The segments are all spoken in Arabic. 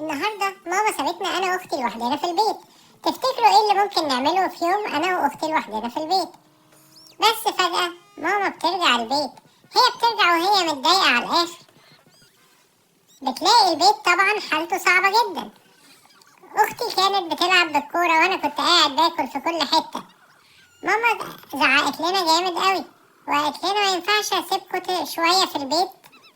النهارده ماما سابتنا انا واختي لوحدنا في البيت. تفتكروا ايه اللي ممكن نعمله في يوم انا واختي لوحدنا في البيت؟ بس فجأة ماما بترجع البيت. هي بترجع وهي متضايقة على الاخر. بتلاقي البيت طبعا حالته صعبة جدا. اختي كانت بتلعب بالكورة وانا كنت قاعد باكل في كل حتة. ماما زعقت لنا جامد قوي وقالت لنا ما ينفعش اسيبكوا شوية في البيت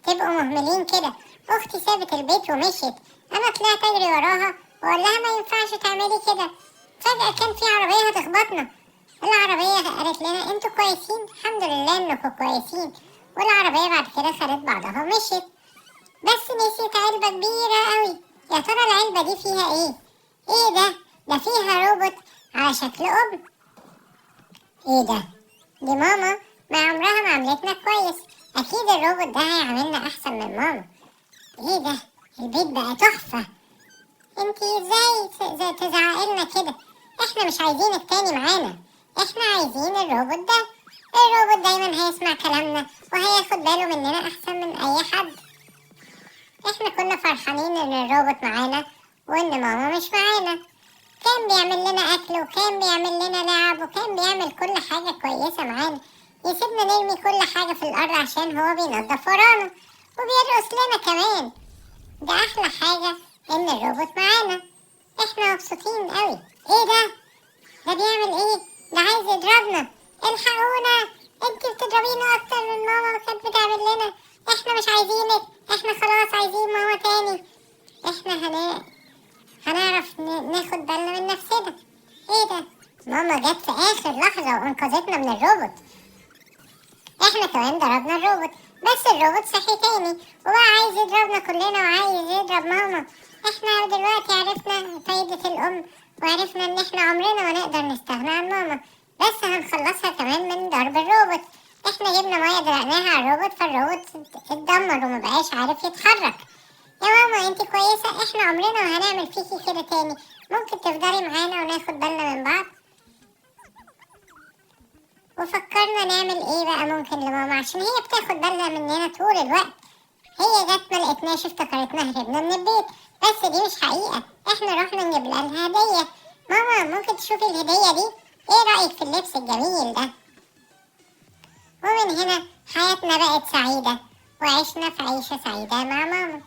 تبقوا مهملين كده. اختي سابت البيت ومشيت. انا طلعت اجري وراها واقول لها ما ينفعش تعملي كده. فجأة كان في عربية هتخبطنا. العربية قالت لنا انتوا كويسين؟ الحمد لله انكم كويسين. والعربية بعد كده خدت بعضها ومشيت. بس نسيت علبة كبيرة قوي. يا ترى العلبة دي فيها ايه؟ ايه ده فيها روبوت على شكل قبل. ايه ده؟ دي ماما ما عمرها ما عملتنا كويس. اكيد الروبوت ده هيعملنا احسن من ماما. ايه ده؟ البيت بقى تحفة. انتي ازاي تزعقلنا كده؟ احنا مش عايزينك تاني معانا. احنا عايزين الروبوت ده. الروبوت دايما هيسمع كلامنا وهياخد باله مننا احسن من اي حد. احنا كنا فرحانين ان الروبوت معانا وان ماما مش معانا. كان بيعمل لنا اكل وكان بيعمل لنا لعب وكان بيعمل كل حاجة كويسة معانا. يسيبنا نرمي كل حاجة في الارض عشان هو بينضف ورانا وبيرقص لنا كمان. ده احلى حاجة ان الروبوت معانا. احنا مبسوطين قوي. ايه ده بيعمل ايه؟ ده عايز يضربنا. الحقونا، انتي بتضربينا اكتر من ماما كانت بتعمل لنا. احنا مش عايزينك. احنا خلاص عايزين ماما تاني. احنا هنعرف ناخد بالنا من نفسنا. ايه ده؟ ماما جت في اخر لحظة وانقذتنا من الروبوت. احنا كمان ضربنا الروبوت بس الروبوت صحي تاني وبقى عايز يضربنا كلنا وعايز يضرب ماما. احنا دلوقتي عرفنا فايدة الام وعرفنا ان احنا عمرنا ما نقدر نستغنى عن ماما. بس هنخلصها كمان من ضرب الروبوت. احنا جبنا مية دلقناها على الروبوت فالروبوت اتدمر ومبقاش عارف يتحرك. يا ماما انتي كويسة؟ احنا عمرنا ما هنعمل فيكي كده تاني. ممكن تفضلي معانا وناخد بالنا من بعض. وفكرنا نعمل ايه بقى ممكن لماما عشان هي بتاخد بالها مننا طول الوقت. هي جت ما لقيتناش افتكرتنا هربنا من البيت. بس دي مش حقيقة. احنا رحنا نجيب لها هدية. ماما ممكن تشوفي الهدية دي؟ ايه رأيك في اللبس الجميل ده؟ ومن هنا حياتنا بقت سعيدة وعشنا في عيشة سعيدة مع ماما.